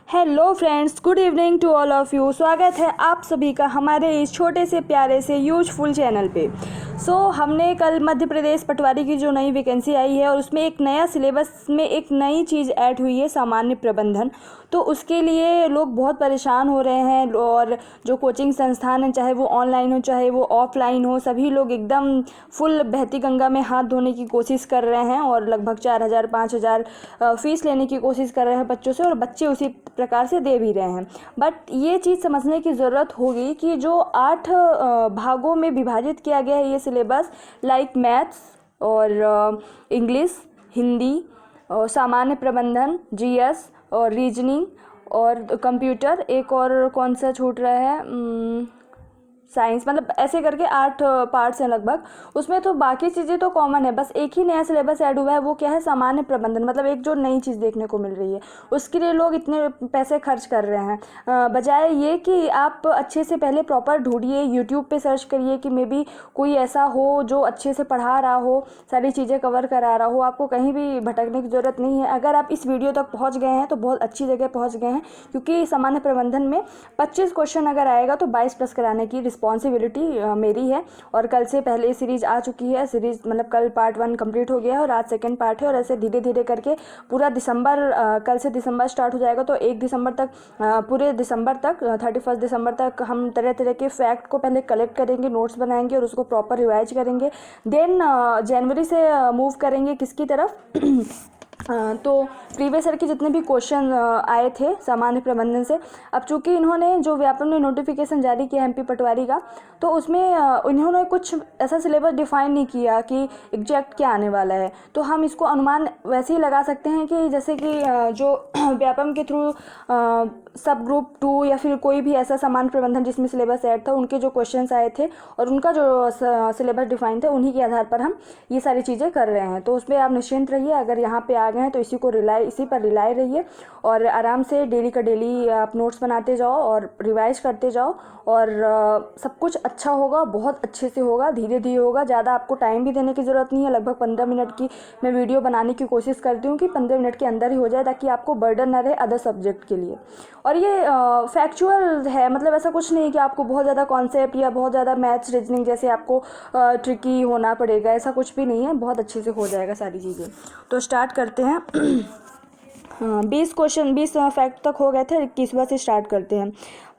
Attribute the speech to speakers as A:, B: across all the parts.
A: Hello friends, good evening to all of you. स्वागत है आप सभी का हमारे इस छोटे से प्यारे से यूजफुल चैनल पे। हमने कल मध्य प्रदेश पटवारी की जो नई वैकेंसी आई है और उसमें एक नया सिलेबस में एक नई चीज़ ऐड हुई है, सामान्य प्रबंधन। तो उसके लिए लोग बहुत परेशान हो रहे हैं और जो कोचिंग संस्थान हैं, चाहे वो ऑनलाइन हो चाहे वो ऑफलाइन हो, सभी लोग एकदम फुल बहती गंगा में हाथ धोने की कोशिश कर रहे हैं और लगभग 4,000 5,000 फ़ीस लेने की कोशिश कर रहे हैं बच्चों से, और बच्चे उसी प्रकार से दे भी रहे हैं। बट ये चीज़ समझने की ज़रूरत होगी कि जो 8 भागों में विभाजित किया गया है ये सिलेबस, लाइक मैथ्स और इंग्लिश, हिंदी और सामान्य प्रबंधन, जीएस और रीजनिंग और कंप्यूटर, एक और कौन सा छूट रहा है, साइंस, मतलब ऐसे करके 8 पार्ट्स हैं लगभग उसमें। तो बाकी चीज़ें तो कॉमन है, बस एक ही नया सिलेबस ऐड हुआ है, वो क्या है, सामान्य प्रबंधन। मतलब एक जो नई चीज़ देखने को मिल रही है, उसके लिए लोग इतने पैसे खर्च कर रहे हैं। बजाय ये कि आप अच्छे से पहले प्रॉपर ढूंढिए, यूट्यूब पे सर्च करिए कि मे बी कोई ऐसा हो जो अच्छे से पढ़ा रहा हो, सारी चीज़ें कवर करा रहा हो, आपको कहीं भी भटकने की ज़रूरत नहीं है। अगर आप इस वीडियो तक पहुँच गए हैं तो बहुत अच्छी जगह पहुँच गए हैं, क्योंकि सामान्य प्रबंधन में 25 क्वेश्चन अगर आएगा तो 22 प्लस कराने की रिस्पॉन्सिबिलिटी मेरी है। और कल से पहले सीरीज़ आ चुकी है, सीरीज़ मतलब कल पार्ट 1 कंप्लीट हो गया है और आज सेकंड पार्ट है। और ऐसे धीरे धीरे करके पूरा दिसंबर, कल से दिसंबर स्टार्ट हो जाएगा, तो 1 दिसंबर तक, पूरे दिसंबर तक, 31 दिसंबर तक हम तरह तरह के फैक्ट को पहले कलेक्ट करेंगे, नोट्स बनाएंगे और उसको प्रॉपर रिवाइज करेंगे। देन जनवरी से मूव करेंगे किसकी तरफ तो प्रीवियस ईयर के जितने भी क्वेश्चन आए थे सामान्य प्रबंधन से, अब चूंकि इन्होंने जो व्यापम ने नोटिफिकेशन जारी किया एमपी पटवारी का, तो उसमें इन्होंने कुछ ऐसा सिलेबस डिफाइन नहीं किया कि एग्जैक्ट क्या आने वाला है। तो हम इसको अनुमान वैसे ही लगा सकते हैं कि जैसे कि जो व्यापम के थ्रू सब ग्रुप 2 या फिर कोई भी ऐसा सामान्य प्रबंधन जिसमें सिलेबस ऐड था, उनके जो क्वेश्चंस आए थे और उनका जो सिलेबस डिफाइन था, उन्हीं के आधार पर हम ये सारी चीज़ें कर रहे हैं। तो उस पर आप निश्चिंत रहिए। अगर यहाँ पे आ गए हैं तो इसी पर रिलाय रहिए और आराम से डेली का डेली आप नोट्स बनाते जाओ और रिवाइज करते जाओ, और सब कुछ अच्छा होगा, बहुत अच्छे से होगा, धीरे धीरे होगा। ज़्यादा आपको टाइम भी देने की ज़रूरत नहीं है। लगभग 15 मिनट की मैं वीडियो बनाने की कोशिश करती हूँ कि 15 मिनट के अंदर ही हो जाए, ताकि आपको बर्डन ना रहे अदर सब्जेक्ट के लिए। और ये फैक्चुअल है, मतलब ऐसा कुछ नहीं कि आपको बहुत ज़्यादा कॉन्सेप्ट या बहुत ज़्यादा मैथ्स रीजनिंग जैसे आपको ट्रिकी होना पड़ेगा, ऐसा कुछ भी नहीं है, बहुत अच्छे से हो जाएगा सारी चीज़ें। तो स्टार्ट करते हैं। 20 फैक्ट तक हो गए थे, 21वां से स्टार्ट करते हैं।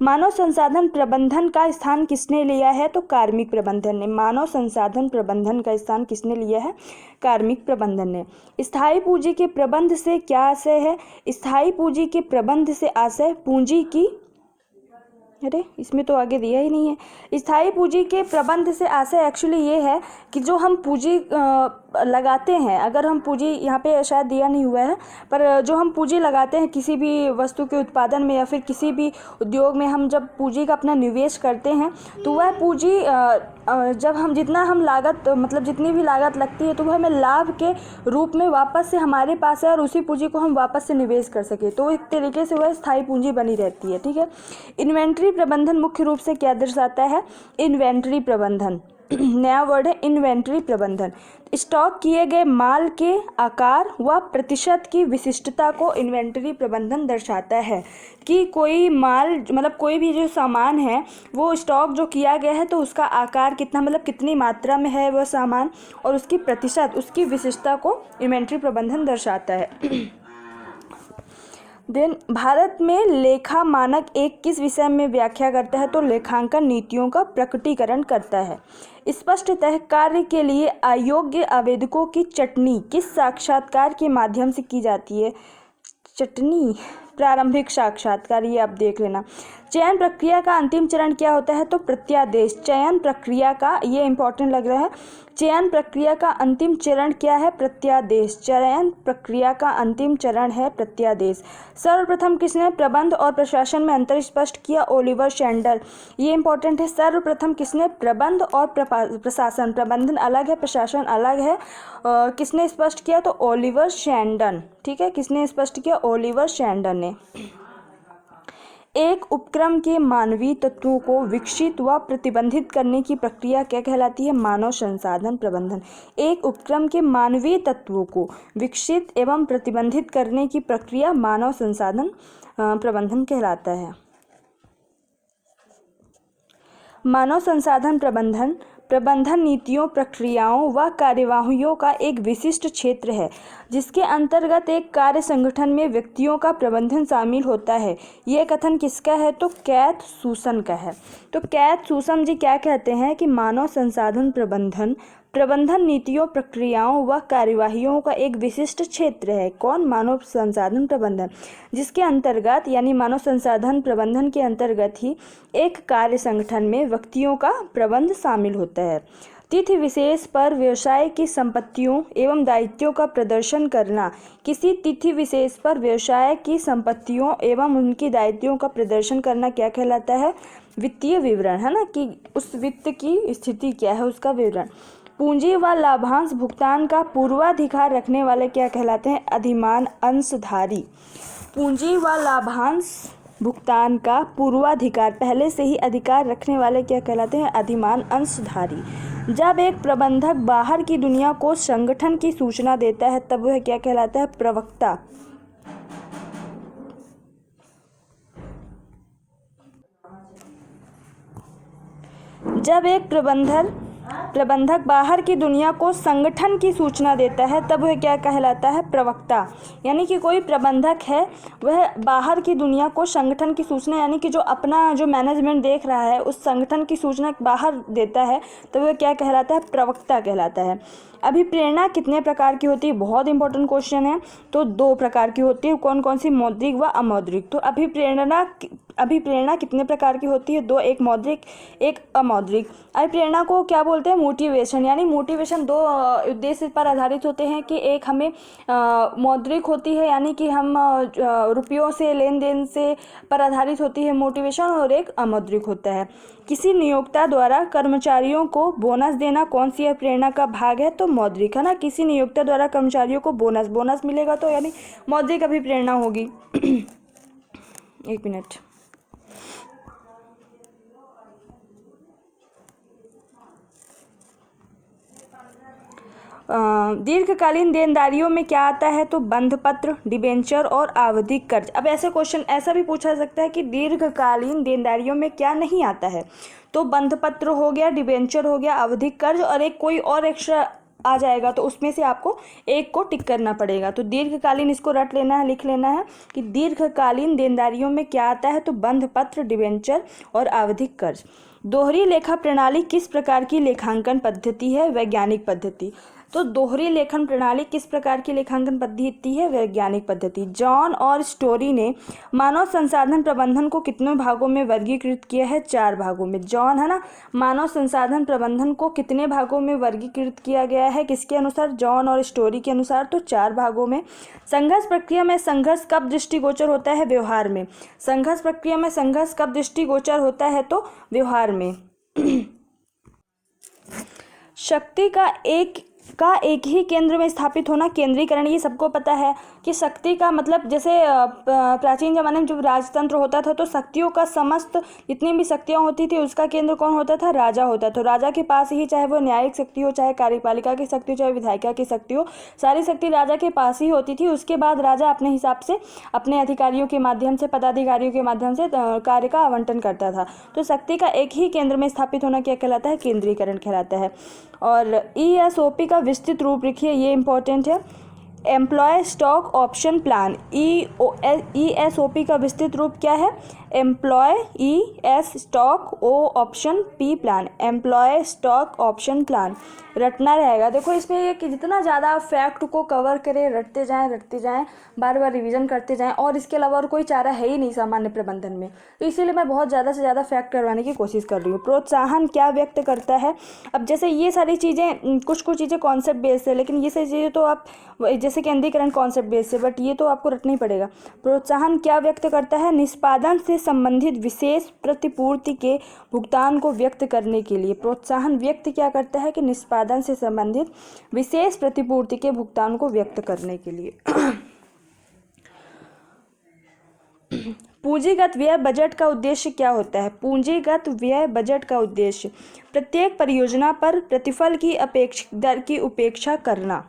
A: मानव संसाधन प्रबंधन का स्थान किसने लिया है? तो कार्मिक प्रबंधन ने। मानव संसाधन प्रबंधन का स्थान किसने लिया है? कार्मिक प्रबंधन ने। स्थायी पूंजी के प्रबंध से क्या आशय है? स्थायी पूंजी के प्रबंध से आशय पूंजी की, अरे इसमें तो आगे दिया ही नहीं है। स्थायी पूंजी के प्रबंध से आशय एक्चुअली ये है कि जो हम पूंजी लगाते हैं, अगर हम पूंजी, यहाँ पे शायद दिया नहीं हुआ है, पर जो हम पूंजी लगाते हैं किसी भी वस्तु के उत्पादन में या फिर किसी भी उद्योग में, हम जब पूंजी का अपना निवेश करते हैं तो वह पूंजी जब हम जितना हम लागत, मतलब जितनी भी लागत लगती है, तो वह हमें लाभ के रूप में वापस से हमारे पास है और उसी पूंजी को हम वापस से निवेश कर सके, तो एक तरीके से वह स्थायी पूंजी बनी रहती है। ठीक है। इन्वेंट्री प्रबंधन मुख्य रूप से क्या दर्शाता है? इन्वेंट्री प्रबंधन नया वर्ड है, इन्वेंट्री प्रबंधन। स्टॉक किए गए माल के आकार व प्रतिशत की विशिष्टता को इन्वेंट्री प्रबंधन दर्शाता है, कि कोई माल, मतलब कोई भी जो सामान है वो स्टॉक जो किया गया है, तो उसका आकार कितना, मतलब कितनी मात्रा में है वह सामान, और उसकी प्रतिशत, उसकी विशिष्टता को इन्वेंट्री प्रबंधन दर्शाता है। देन भारत में लेखा मानक एक किस विषय में व्याख्या करता है? तो लेखांकन नीतियों का प्रकटीकरण करता है। स्पष्टतः कार्य के लिए अयोग्य आवेदकों की छंटनी किस साक्षात्कार के माध्यम से की जाती है? छंटनी, प्रारंभिक साक्षात्कार, ये आप देख लेना। चयन प्रक्रिया का अंतिम चरण क्या होता है? तो प्रत्यादेश। चयन प्रक्रिया का, ये इंपॉर्टेंट लग रहा है, चयन प्रक्रिया का अंतिम चरण क्या है? प्रत्यादेश। चयन प्रक्रिया का अंतिम चरण है प्रत्यादेश। सर्वप्रथम किसने प्रबंध और प्रशासन में अंतर स्पष्ट किया? ओलिवर शेंडर। ये इंपॉर्टेंट है। सर्वप्रथम किसने प्रबंध और प्रशासन, प्रबंधन अलग है, प्रशासन अलग है, किसने स्पष्ट किया? तो ओलिवर शेंडन। ठीक है, किसने स्पष्ट किया? ओलिवर शेंडन ने। एक उपक्रम के मानवीय तत्वों को विकसित व प्रतिबंधित करने की प्रक्रिया क्या कहलाती है? मानव संसाधन प्रबंधन। एक उपक्रम के मानवीय तत्वों को विकसित एवं प्रतिबंधित करने की प्रक्रिया मानव संसाधन प्रबंधन कहलाता है। मानव संसाधन प्रबंधन प्रबंधन नीतियों, प्रक्रियाओं व कार्यवाहियों का एक विशिष्ट क्षेत्र है जिसके अंतर्गत एक कार्य संगठन में व्यक्तियों का प्रबंधन शामिल होता है। यह कथन किसका है? तो कैथ सूसन का है। तो कैथ सूसन जी क्या कहते हैं कि मानव संसाधन प्रबंधन प्रबंधन नीतियों, प्रक्रियाओं व कार्यवाहियों का एक विशिष्ट क्षेत्र है। कौन? मानव संसाधन प्रबंधन, जिसके अंतर्गत यानी मानव संसाधन प्रबंधन के अंतर्गत ही एक कार्य संगठन में व्यक्तियों का प्रबंध शामिल होता है। तिथि विशेष पर व्यवसाय की संपत्तियों एवं दायित्वों का प्रदर्शन करना। किसी तिथि विशेष पर व्यवसाय की संपत्तियों एवं उनकी दायित्वों का प्रदर्शन करना क्या कहलाता है? वित्तीय विवरण, है ना, कि उस वित्त की स्थिति क्या है उसका विवरण। पूंजी व लाभांश भुगतान का पूर्वाधिकार रखने वाले क्या कहलाते हैं? अधिमान अंशधारी। पूंजी व लाभांश भुगतान का पूर्वाधिकार, पहले से ही अधिकार रखने वाले क्या कहलाते हैं? अधिमान अंशधारी। जब एक प्रबंधक बाहर की दुनिया को संगठन की सूचना देता है तब वह क्या कहलाता है? प्रवक्ता। जब एक प्रबंधक बाहर की दुनिया को संगठन की सूचना देता है तब वह क्या कहलाता है? प्रवक्ता। यानी कि कोई प्रबंधक है वह बाहर की दुनिया को संगठन की सूचना, यानी कि जो अपना जो मैनेजमेंट देख रहा है उस संगठन की सूचना बाहर देता है तो वह क्या कहलाता है? प्रवक्ता कहलाता है। अभिप्रेरणा कितने प्रकार की होती है? बहुत इंपॉर्टेंट क्वेश्चन है। तो 2 प्रकार की होती है। कौन कौन सी? मौद्रिक व अमौद्रिक। तो अभिप्रेरणा कितने प्रकार की होती है? 2, एक मौद्रिक एक अमौद्रिक। अभिप्रेरणा को क्या बोलते हैं? मोटिवेशन। यानी मोटिवेशन 2 उद्देश्य पर आधारित होते हैं कि एक हमें मौद्रिक होती है यानी कि हम रुपयों से लेन देन से पर आधारित होती है मोटिवेशन, और एक अमौद्रिक होता है। किसी नियोक्ता द्वारा कर्मचारियों को बोनस देना कौन सी अभिप्रेरणा का भाग है? तो मौद्रिक, है ना। किसी नियोक्ता द्वारा कर्मचारियों को बोनस मिलेगा तो यानी मौद्रिक अभिप्रेरणा होगी। एक मिनट। दीर्घकालीन देनदारियों में क्या आता है? तो बंधपत्र, डिबेंचर और आवधिक कर्ज। अब ऐसे क्वेश्चन ऐसा भी पूछा सकता है कि दीर्घकालीन देनदारियों में क्या नहीं आता है? तो बंधपत्र हो गया, डिबेंचर हो गया, आवधिक कर्ज, और एक कोई और एक्स्ट्रा आ जाएगा तो उसमें से आपको एक को टिक करना पड़ेगा। तो दीर्घकालीन, इसको रट लेना है, लिख लेना है कि दीर्घकालीन देनदारियों में क्या आता है? तो बंधपत्र, डिबेंचर और आवधिक कर्ज। दोहरी लेखा प्रणाली किस प्रकार की लेखांकन पद्धति है? वैज्ञानिक पद्धति। तो दोहरी लेखन प्रणाली किस प्रकार की लेखांकन पद्धति है? वैज्ञानिक पद्धति। जॉन और स्टोरी ने मानव संसाधन प्रबंधन को कितने भागों में वर्गीकृत किया है? 4 भागों में। जॉन, है ना, मानव संसाधन प्रबंधन को कितने भागों में वर्गीकृत किया गया है? किसके अनुसार? जॉन और स्टोरी के अनुसार। तो 4 भागों में। संघर्ष प्रक्रिया में संघर्ष कब दृष्टिगोचर होता है? व्यवहार में। संघर्ष प्रक्रिया में संघर्ष कब दृष्टिगोचर होता है? तो व्यवहार में। शक्ति का एक ही केंद्र में स्थापित होना, केंद्रीकरण। ये सबको पता है कि शक्ति का मतलब, जैसे प्राचीन जमाने में जब राजतंत्र होता था तो शक्तियों का समस्त जितनी भी शक्तियाँ होती थी उसका केंद्र कौन होता था? राजा होता था। तो राजा के पास ही, चाहे वो न्यायिक शक्ति हो, चाहे कार्यपालिका की शक्ति हो, चाहे विधायिका की शक्ति हो, सारी शक्ति राजा के पास ही होती थी। उसके बाद राजा अपने हिसाब से अपने अधिकारियों के माध्यम से, पदाधिकारियों के माध्यम से कार्य का आवंटन करता था। तो शक्ति का एक ही केंद्र में स्थापित होना क्या कहलाता है? केंद्रीकरण कहलाता है। और ESOP का विस्तृत रूप लिखिए, ये इंपॉर्टेंट है। Employee stock option plan. ESOP का विस्तृत रूप क्या है? Employee stock option P plan. Employee stock option plan रटना रहेगा। देखो इसमें ये कि जितना ज़्यादा आप फैक्ट को कवर करें, रटते जाएं, बार बार रिवीजन करते जाएं, और इसके अलावा और कोई चारा है ही नहीं सामान्य प्रबंधन में। तो इसीलिए मैं बहुत ज़्यादा से ज़्यादा फैक्ट करवाने की कोशिश कर रही हूँ। प्रोत्साहन क्या व्यक्त करता है? अब जैसे ये सारी चीज़ें, कुछ चीज़ें कॉन्सेप्ट बेस्ड है, लेकिन ये सारी चीज़ें तो आप, जैसे केंद्रीकरण कॉन्सेप्ट बेस्ड है, बट ये तो आपको रटना ही पड़ेगा। प्रोत्साहन क्या व्यक्त करता है? निष्पादन से संबंधित विशेष प्रतिपूर्ति के भुगतान को व्यक्त करने के लिए प्रोत्साहन व्यक्त क्या करता है? कि निष्पादन से संबंधित विशेष प्रतिपूर्ति के भुगतान को व्यक्त करने के लिए। पूंजीगत व्यय बजट का उद्देश्य क्या होता है? पूंजीगत व्यय बजट का उद्देश्य प्रत्येक परियोजना पर प्रतिफल की दर की उपेक्षा करना।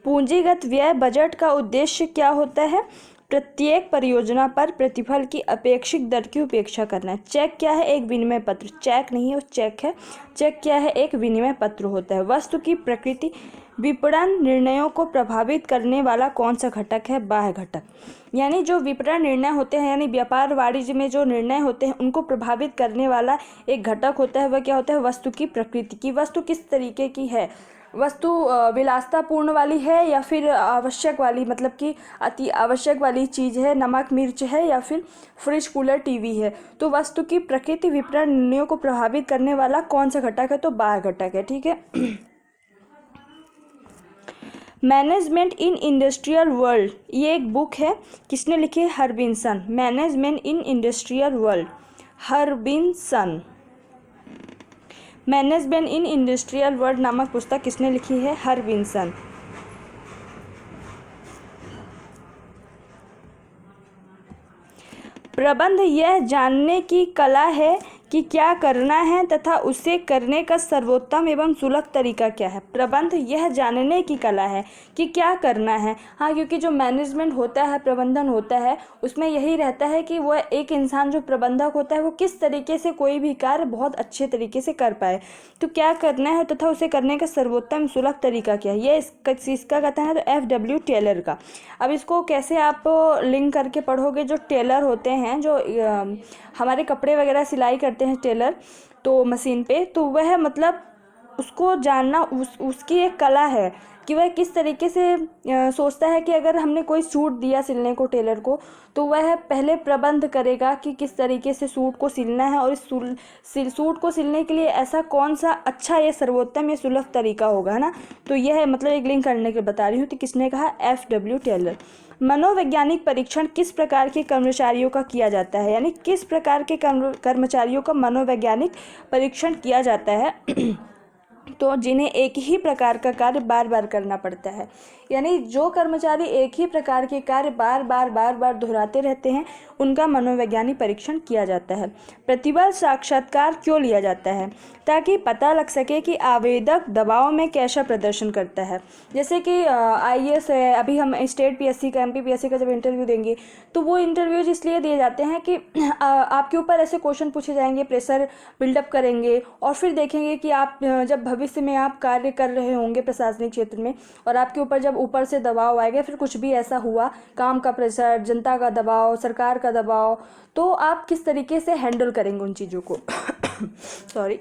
A: पूंजीगत व्यय बजट का उद्देश्य क्या होता है? प्रत्येक परियोजना पर प्रतिफल की अपेक्षित दर की उपेक्षा करना। चेक क्या है? एक विनिमय पत्र। चेक नहीं है, वो चेक है। चेक क्या है? एक विनिमय पत्र होता है। वस्तु की प्रकृति विपणन निर्णयों को प्रभावित करने वाला कौन सा घटक है? बाह्य घटक। यानी जो विपणन निर्णय होते हैं, यानी व्यापार वाणिज्य में जो निर्णय होते हैं, उनको प्रभावित करने वाला एक घटक होता है। वह क्या होता है? वस्तु की प्रकृति की। वस्तु किस तरीके की है? वस्तु विलासितापूर्ण वाली है या फिर आवश्यक वाली, मतलब कि अति आवश्यक वाली चीज़ है, नमक मिर्च है या फिर फ्रिज कूलर टीवी है। तो वस्तु की प्रकृति विपणन निर्णयों को प्रभावित करने वाला कौन सा घटक है? तो बाह्य घटक है। ठीक है। मैनेजमेंट इन इंडस्ट्रियल वर्ल्ड, ये एक बुक है। किसने लिखी है? Harbison. Management in industrial world, Harbison. Management in industrial world नामक पुस्तक किसने लिखी है? हर्बिन्सन। प्रबंध यह जानने की कला है कि क्या करना है तथा उसे करने का सर्वोत्तम एवं सुलभ तरीका क्या है। प्रबंध यह जानने की कला है कि क्या करना है। हाँ, क्योंकि जो मैनेजमेंट होता है, प्रबंधन होता है, उसमें यही रहता है कि वह एक इंसान जो प्रबंधक होता है वो किस तरीके से कोई भी कार्य बहुत अच्छे तरीके से कर पाए। तो क्या करना है तथा उसे करने का सर्वोत्तम सुलभ तरीका क्या है, ये इसका कहता है तो F.W. टेलर का। अब इसको कैसे आप लिंक करके पढ़ोगे? जो टेलर होते हैं, जो हमारे कपड़े वगैरह सिलाई करते हैं टेलर, तो मशीन पे, तो वह मतलब उसको जानना उसकी एक कला है कि वह किस तरीके से सोचता है कि अगर हमने कोई सूट दिया सिलने को टेलर को, तो वह पहले प्रबंध करेगा कि किस तरीके से सूट को सिलना है और इस सूट को सिलने के लिए ऐसा कौन सा अच्छा या सर्वोत्तम या सुलभ तरीका होगा, है ना। तो यह है, मतलब एक लिंक करने के बता रही हूँ। तो किसने कहा? F.W. टेलर। मनोवैज्ञानिक परीक्षण किस प्रकार के कर्मचारियों का किया जाता है? यानी किस प्रकार के कर्मचारियों का मनोवैज्ञानिक परीक्षण किया जाता है? तो जिन्हें एक ही प्रकार का कार्य बार बार करना पड़ता है। यानी जो कर्मचारी एक ही प्रकार के कार्य बार बार दोहराते रहते हैं, उनका मनोवैज्ञानिक परीक्षण किया जाता है। प्रतिबल साक्षात्कार क्यों लिया जाता है? ताकि पता लग सके कि आवेदक दबाव में कैसा प्रदर्शन करता है। जैसे कि IAS है, अभी हम स्टेट PSC का, MP PSC का जब इंटरव्यू देंगे, तो वो इंटरव्यूज इसलिए दिए जाते हैं कि आपके ऊपर ऐसे क्वेश्चन पूछे जाएंगे, प्रेशर बिल्डअप करेंगे और फिर देखेंगे कि आप जब भविष्य में आप कार्य कर रहे होंगे प्रशासनिक क्षेत्र में, और आपके ऊपर जब ऊपर से दबाव आएगा, फिर कुछ भी ऐसा हुआ, काम का प्रेशर, जनता का दबाव, सरकार का दबाव, तो आप किस तरीके से हैंडल करेंगे उन चीज़ों को। सॉरी।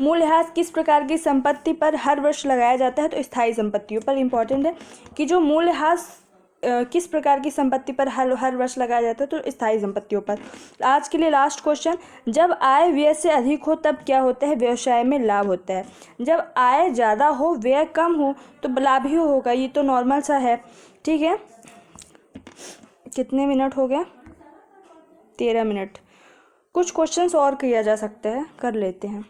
A: मूल्यह्रास किस प्रकार की संपत्ति पर हर वर्ष लगाया जाता है? तो स्थायी संपत्तियों पर। इंपॉर्टेंट है कि जो मूल्यह्रास किस प्रकार की संपत्ति पर हर वर्ष लगाया जाता है? तो स्थायी संपत्तियों पर। आज के लिए लास्ट क्वेश्चन, जब आय व्यय से अधिक हो तब क्या होता है? व्यवसाय में लाभ होता है। जब आय ज़्यादा हो, व्यय कम हो, तो लाभ ही होगा। ये तो नॉर्मल सा है। ठीक है, कितने मिनट हो गया? 13 मिनट। कुछ क्वेश्चंस और किया जा सकता है, कर लेते हैं।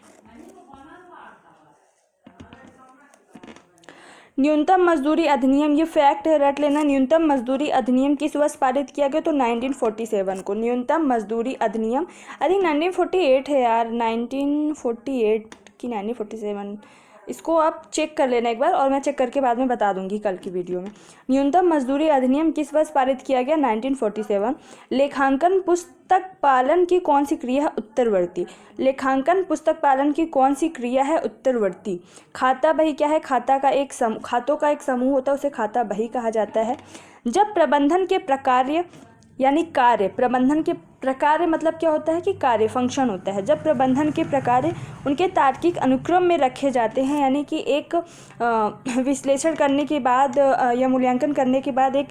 A: न्यूनतम मजदूरी अधिनियम, ये फैक्ट है, रट लेना। न्यूनतम मजदूरी अधिनियम किस वर्ष पारित किया गया? तो 1947 को। न्यूनतम मजदूरी अधिनियम, आई थिंक 1948 है यार, 1948 की 1947, इसको आप चेक कर लेना एक बार, और मैं चेक करके बाद में बता दूंगी कल की वीडियो में। न्यूनतम मजदूरी अधिनियम किस वर्ष पारित किया गया? 1947। लेखांकन पुस्तक पालन की कौन सी क्रिया है? उत्तरवर्ती। लेखांकन पुस्तक पालन की कौन सी क्रिया है? उत्तरवर्ती। खाता बही क्या है? खातों का एक समूह होता है, उसे खाता बही कहा जाता है। जब प्रबंधन के प्रकार्य यानी कार्य, प्रबंधन के प्रकार्य मतलब क्या होता है कि कार्य, फंक्शन होता है। जब प्रबंधन के प्रकार्य उनके तार्किक अनुक्रम में रखे जाते हैं, यानी कि एक विश्लेषण करने के बाद या मूल्यांकन करने के बाद एक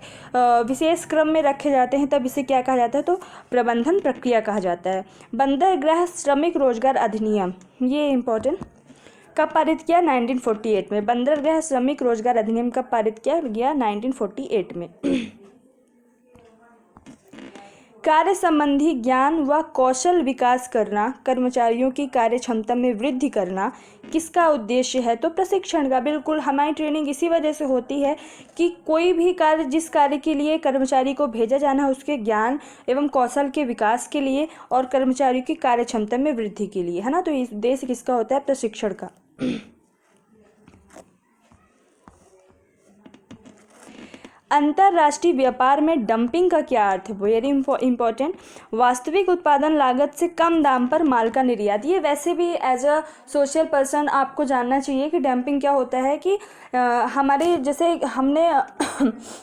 A: विशेष क्रम में रखे जाते हैं, तब इसे क्या कहा जाता है? तो प्रबंधन प्रक्रिया कहा जाता है। बंदरगाह श्रमिक रोजगार अधिनियम, ये इम्पोर्टेंट, कब पारित किया? 1948 में। बंदरगाह श्रमिक रोजगार अधिनियम कब पारित किया गया? 1948 में। कार्य संबंधी ज्ञान व कौशल विकास करना, कर्मचारियों की कार्य क्षमता में वृद्धि करना किसका उद्देश्य है? तो प्रशिक्षण का। बिल्कुल, हमारी ट्रेनिंग इसी वजह से होती है कि कोई भी कार्य, जिस कार्य के लिए कर्मचारी को भेजा जाना है, उसके ज्ञान एवं कौशल के विकास के लिए और कर्मचारियों की कार्य क्षमता में वृद्धि के लिए, है ना। तो इस उद्देश्य किसका होता है? प्रशिक्षण का। अंतर्राष्ट्रीय व्यापार में डंपिंग का क्या अर्थ है? Very important. वास्तविक उत्पादन लागत से कम दाम पर माल का निर्यात। ये वैसे भी एज अ सोशल पर्सन आपको जानना चाहिए कि डंपिंग क्या होता है। कि हमारे जैसे हमने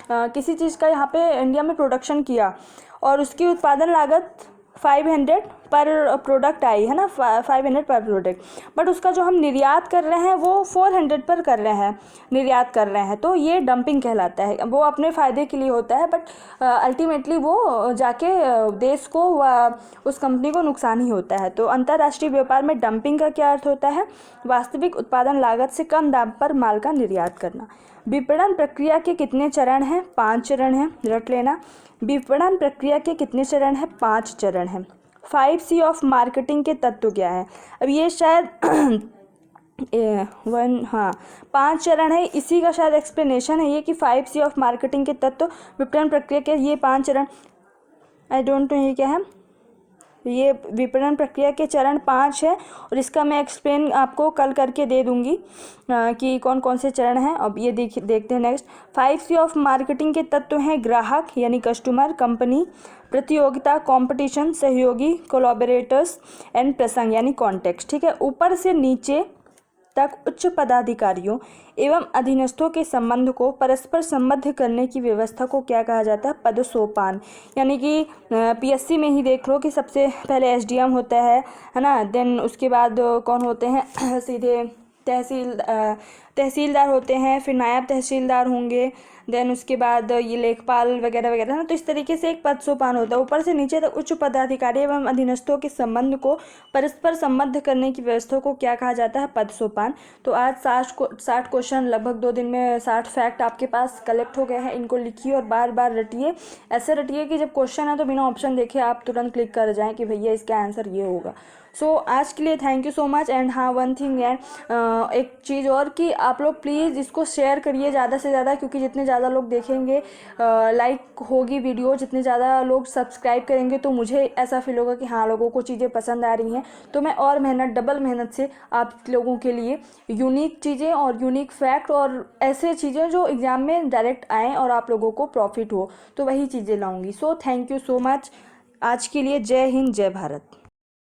A: किसी चीज़ का यहाँ पे इंडिया में प्रोडक्शन किया और उसकी उत्पादन लागत 500 पर प्रोडक्ट आई है ना, 500 पर प्रोडक्ट, बट उसका जो हम निर्यात कर रहे हैं वो 400 पर कर रहे हैं, निर्यात कर रहे हैं, तो ये डंपिंग कहलाता है। वो अपने फ़ायदे के लिए होता है, बट अल्टीमेटली वो जाके देश को उस कंपनी को नुकसान ही होता है। तो अंतर्राष्ट्रीय व्यापार में डंपिंग का क्या अर्थ होता है? वास्तविक उत्पादन लागत से कम दाम पर माल का निर्यात करना। विपणन प्रक्रिया के कितने चरण हैं? 5 चरण हैं, रट लेना। विपणन प्रक्रिया के कितने चरण हैं? 5 चरण हैं। 5C ऑफ मार्केटिंग के तत्व क्या है? अब ये शायद 5 चरण है, इसी का शायद एक्सप्लेनेशन है ये कि 5C ऑफ मार्केटिंग के तत्व विपणन प्रक्रिया के ये 5 चरण। आई डोंट नो ये क्या है। ये विपणन प्रक्रिया के चरण 5 है और इसका मैं एक्सप्लेन आपको कल करके दे दूंगी कि कौन कौन से चरण हैं। अब ये देखते हैं नेक्स्ट। 5C ऑफ मार्केटिंग के तत्व हैं ग्राहक यानी कस्टमर, कंपनी, प्रतियोगिता कंपटीशन, सहयोगी कोलैबोरेटर्स एंड प्रसंग यानी कॉन्टेक्स्ट। ठीक है, ऊपर से नीचे तक उच्च पदाधिकारियों एवं अधीनस्थों के संबंध को परस्पर संबद्ध करने की व्यवस्था को क्या कहा जाता है? पद सोपान। यानी कि पीएससी में ही देख लो कि सबसे पहले एसडीएम होता है ना, देन उसके बाद कौन होते हैं सीधे तहसीलदार होते हैं, फिर नायब तहसीलदार होंगे, देन उसके बाद ये लेखपाल वगैरह वगैरह ना। तो इस तरीके से एक पद सोपान होता है। ऊपर से नीचे तक उच्च पदाधिकारी एवं अधीनस्थों के संबंध को परस्पर संबद्ध करने की व्यवस्था को क्या कहा जाता है? पद सोपान। तो आज 60 क्वेश्चन, लगभग 2 दिन में 60 फैक्ट आपके पास कलेक्ट हो गए हैं। इनको लिखिए और बार बार रटिए। ऐसे रटिए कि जब क्वेश्चन है तो बिना ऑप्शन देखे आप तुरंत क्लिक कर जाएँ कि भैया इसका आंसर ये होगा। सो आज के लिए thank you so much. And हाँ, वन थिंग एंड एक चीज़ और कि आप लोग प्लीज़ इसको शेयर करिए ज़्यादा से ज़्यादा, क्योंकि जितने ज़्यादा लोग देखेंगे लाइक होगी वीडियो, जितने ज़्यादा लोग सब्सक्राइब करेंगे तो मुझे ऐसा फील होगा कि हाँ लोगों को चीज़ें पसंद आ रही हैं। तो मैं और डबल मेहनत से आप लोगों के लिए यूनिक चीज़ें और यूनिक फैक्ट और ऐसे चीज़ें जो एग्ज़ाम में डायरेक्ट आएँ और आप लोगों को प्रॉफिट हो, तो वही चीज़ें लाऊंगी। So thank you so much. आज के लिए जय हिंद, जय भारत।